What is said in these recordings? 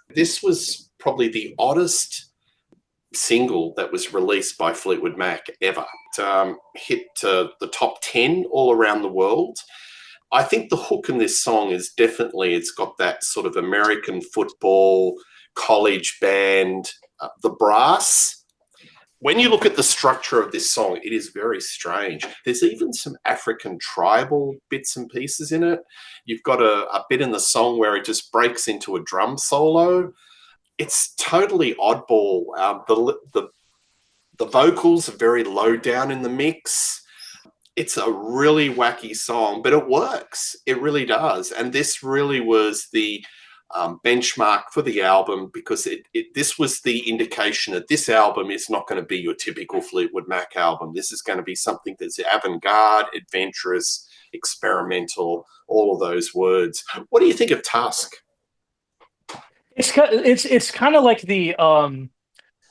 This was probably the oddest single that was released by Fleetwood Mac ever. It hit the top 10 all around the world. I think the hook in this song is definitely, it's got that sort of American football, college band, the brass. When you look at the structure of this song, it is very strange. There's even some African tribal bits and pieces in it. You've got a bit in the song where it just breaks into a drum solo. It's totally oddball. The vocals are very low down in the mix. It's a really wacky song, but it works. It really does. And this really was the benchmark for the album, because this was the indication that this album is not going to be your typical Fleetwood Mac album. This is going to be something that's avant-garde, adventurous, experimental, all of those words. What do you think of Tusk? It's kind of like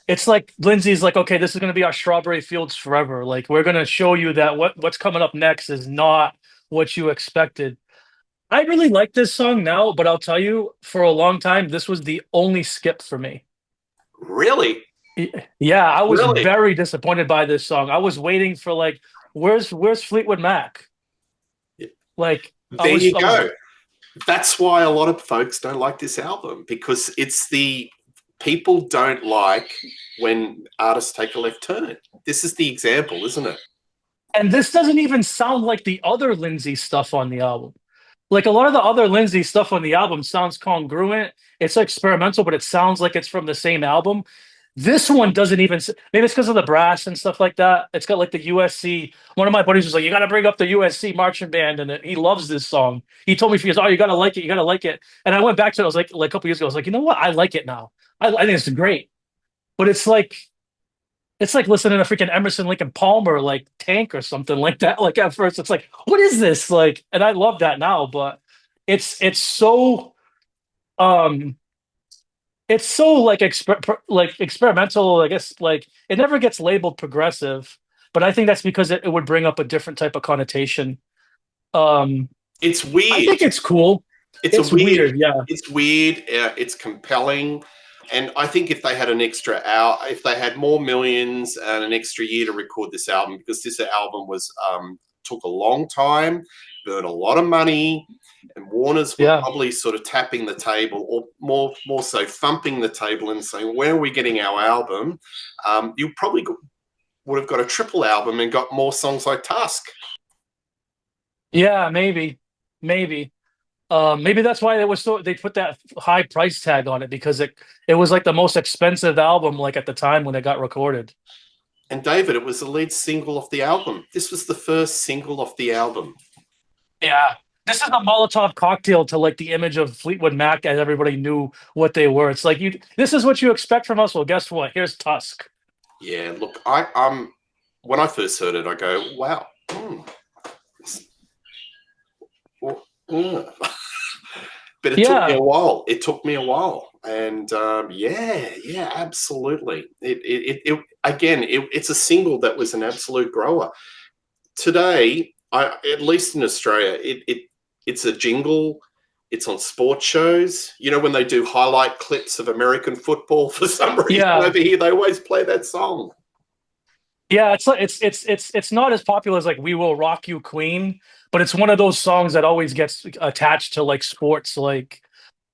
it's like Lindsay's like, okay, this is going to be our Strawberry Fields forever. Like, we're going to show you that what's coming up next is not what you expected. I really like this song now, but I'll tell you, for a long time, this was the only skip for me. Really? Yeah, I was Really? very disappointed by this song. I was waiting for like, where's Fleetwood Mac? Like, There you I was go. That's why a lot of folks don't like this album, because it's the people don't like when artists take a left turn. This is the example, isn't it? And this doesn't even sound like the other Lindsay stuff on the album. Like, a lot of the other Lindsay stuff on the album sounds congruent. It's experimental, but it sounds like it's from the same album. This one doesn't even. Maybe it's because of the brass and stuff like that. It's got like the USC. One of my buddies was like, "You got to bring up the USC marching band," and he loves this song. He told me, he goes, "Oh, you got to like it. You got to like it." And I went back to it. I was like a couple years ago. I was like, you know what? I like it now. I think it's great. But it's like listening to freaking Emerson, Lake and Palmer, like Tank or something like that. Like, at first, it's like, what is this? Like, and I love that now, but it's so um it's so like like experimental. I guess like it never gets labeled progressive, but I think that's because it would bring up a different type of connotation. Um, It's I weird. think it's cool. It's a It's weird. weird, yeah, It's weird. It's compelling, and I think if they had an extra hour, if they had more millions and an extra year to record this album, because this album was took a long time, burned a lot of money, and Warner's were yeah. probably sort of tapping the table, or more so thumping the table and saying, "Where are we getting our album?" You probably would have got a triple album and got more songs like Tusk. Yeah, maybe. Maybe that's why they put that high price tag on it, because it was like the most expensive album like at the time when it got recorded. And David, it was the lead single off the album. This was the first single off the album. Yeah. This is a Molotov cocktail to like the image of Fleetwood Mac, as everybody knew what they were. It's like, this is what you expect from us. Well, guess what? Here's Tusk. Yeah, look, when I first heard it, I go, wow. Mm. But it took me Yeah. a while. It took me a while, and yeah, absolutely. It again, it's a single that was an absolute grower. Today, at least in Australia, it's a jingle. It's on sports shows. You know, when they do highlight clips of American football, for some reason Yeah. over here, they always play that song. Yeah, it's like it's not as popular as like "We Will Rock You, Queen," but it's one of those songs that always gets attached to like sports, like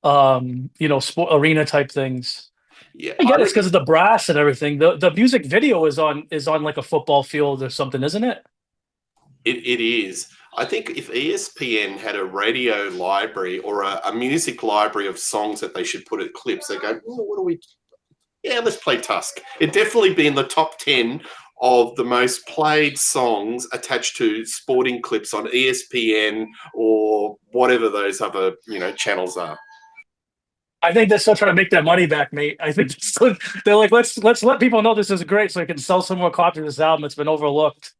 sport arena type things. Yeah, I I get it's because reckon of the brass and everything. The music video is on like a football field or something, isn't it? it is. I think if ESPN had a radio library or a music library of songs that they should put at clips, they go, oh, what do we? Yeah, let's play Tusk. It'd definitely be in the top 10 of the most played songs attached to sporting clips on ESPN or whatever those other, channels are. I think they're still trying to make that money back, mate. I think they're like, let's let people know this is great, so we can sell some more copies of this album. It's been overlooked.